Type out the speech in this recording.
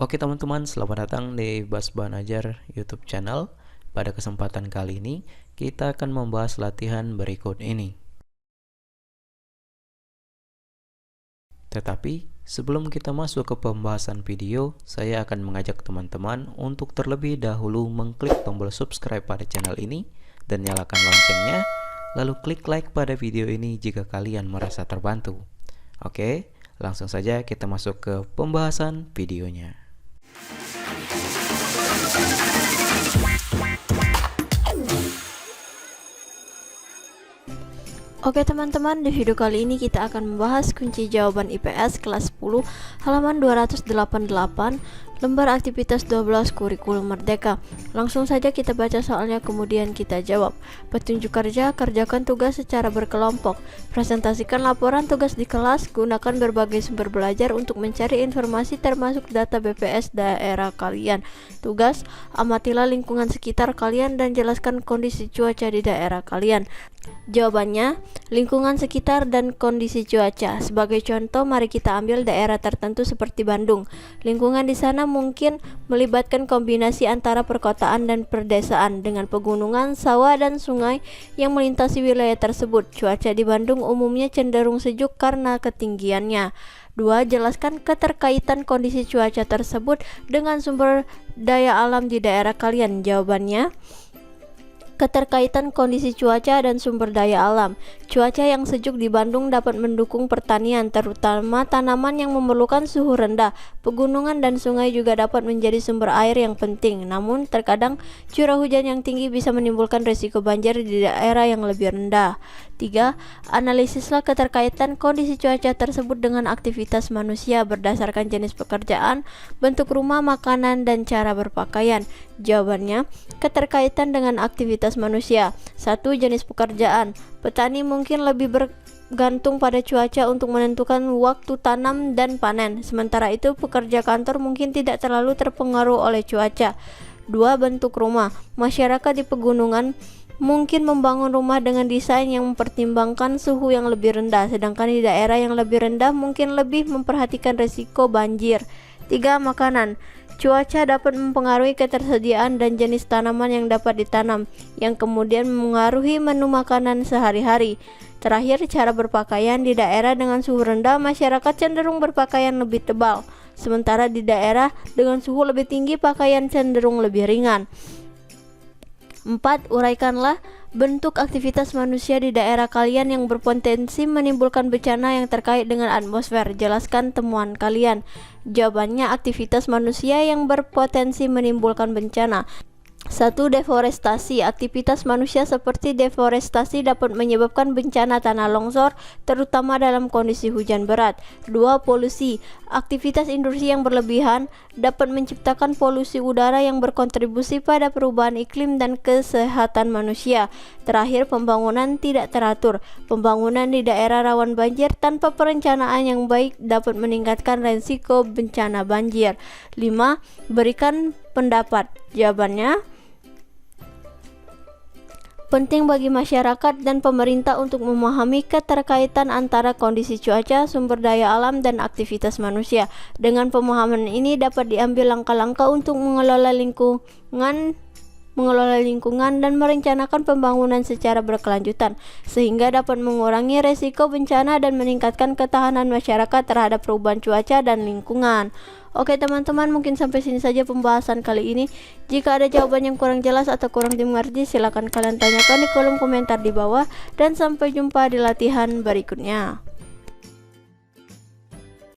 Oke teman-teman, selamat datang di Bas Banajar YouTube channel. Pada kesempatan kali ini, kita akan membahas latihan berikut ini. Tetapi, sebelum kita masuk ke pembahasan video, saya akan mengajak teman-teman untuk terlebih dahulu mengklik tombol subscribe pada channel ini dan nyalakan loncengnya, lalu klik like pada video ini jika kalian merasa terbantu. Oke, langsung saja kita masuk ke pembahasan videonya. Oke teman-teman, di video kali ini kita akan membahas kunci jawaban IPS kelas 10 halaman 288 lembar aktivitas 12 kurikulum merdeka. Langsung saja kita baca soalnya kemudian kita jawab. Petunjuk kerja, kerjakan tugas secara berkelompok. Presentasikan laporan tugas di kelas, gunakan berbagai sumber belajar untuk mencari informasi termasuk data BPS daerah kalian. Tugas, amatilah lingkungan sekitar kalian dan jelaskan kondisi cuaca di daerah kalian. Jawabannya, lingkungan sekitar dan kondisi cuaca. Sebagai contoh, mari kita ambil daerah tertentu seperti Bandung. Lingkungan di sana mungkin melibatkan kombinasi antara perkotaan dan perdesaan dengan pegunungan, sawah, dan sungai yang melintasi wilayah tersebut. Cuaca di Bandung umumnya cenderung sejuk karena ketinggiannya. 2. Jelaskan keterkaitan kondisi cuaca tersebut dengan sumber daya alam di daerah kalian. Jawabannya, keterkaitan kondisi cuaca dan sumber daya alam. Cuaca yang sejuk di Bandung dapat mendukung pertanian, terutama tanaman yang memerlukan suhu rendah. Pegunungan dan sungai juga dapat menjadi sumber air yang penting. Namun, terkadang curah hujan yang tinggi bisa menimbulkan risiko banjir di daerah yang lebih rendah. 3. Analisislah keterkaitan kondisi cuaca tersebut dengan aktivitas manusia berdasarkan jenis pekerjaan, bentuk rumah, makanan, dan cara berpakaian. Jawabannya, keterkaitan dengan aktivitas manusia. 1. Jenis pekerjaan. Petani mungkin lebih bergantung pada cuaca untuk menentukan waktu tanam dan panen. Sementara itu, pekerja kantor mungkin tidak terlalu terpengaruh oleh cuaca. 2. Bentuk rumah. Masyarakat di pegunungan mungkin membangun rumah dengan desain yang mempertimbangkan suhu yang lebih rendah, sedangkan di daerah yang lebih rendah mungkin lebih memperhatikan risiko banjir. 3. Makanan. Cuaca dapat mempengaruhi ketersediaan dan jenis tanaman yang dapat ditanam, yang kemudian mengaruhi menu makanan sehari-hari. Terakhir, cara berpakaian. Di daerah dengan suhu rendah, masyarakat cenderung berpakaian lebih tebal, sementara di daerah dengan suhu lebih tinggi, pakaian cenderung lebih ringan. 4. Uraikanlah bentuk aktivitas manusia di daerah kalian yang berpotensi menimbulkan bencana yang terkait dengan atmosfer. Jelaskan temuan kalian. Jawabannya, aktivitas manusia yang berpotensi menimbulkan bencana. 1. Deforestasi. Aktivitas manusia seperti deforestasi dapat menyebabkan bencana tanah longsor, terutama dalam kondisi hujan berat. 2. Polusi. Aktivitas industri yang berlebihan dapat menciptakan polusi udara yang berkontribusi pada perubahan iklim dan kesehatan manusia. Terakhir, pembangunan tidak teratur. Pembangunan di daerah rawan banjir tanpa perencanaan yang baik dapat meningkatkan risiko bencana banjir. 5. Berikan pendapat. Jawabannya, penting bagi masyarakat dan pemerintah untuk memahami keterkaitan antara kondisi cuaca, sumber daya alam, dan aktivitas manusia. Dengan pemahaman ini dapat diambil langkah-langkah untuk mengelola lingkungan dan merencanakan pembangunan secara berkelanjutan, sehingga dapat mengurangi resiko bencana dan meningkatkan ketahanan masyarakat terhadap perubahan cuaca dan lingkungan. Oke teman-teman, mungkin sampai sini saja pembahasan kali ini. Jika ada jawaban yang kurang jelas atau kurang dimengerti, silakan kalian tanyakan di kolom komentar di bawah. Dan sampai jumpa di latihan berikutnya.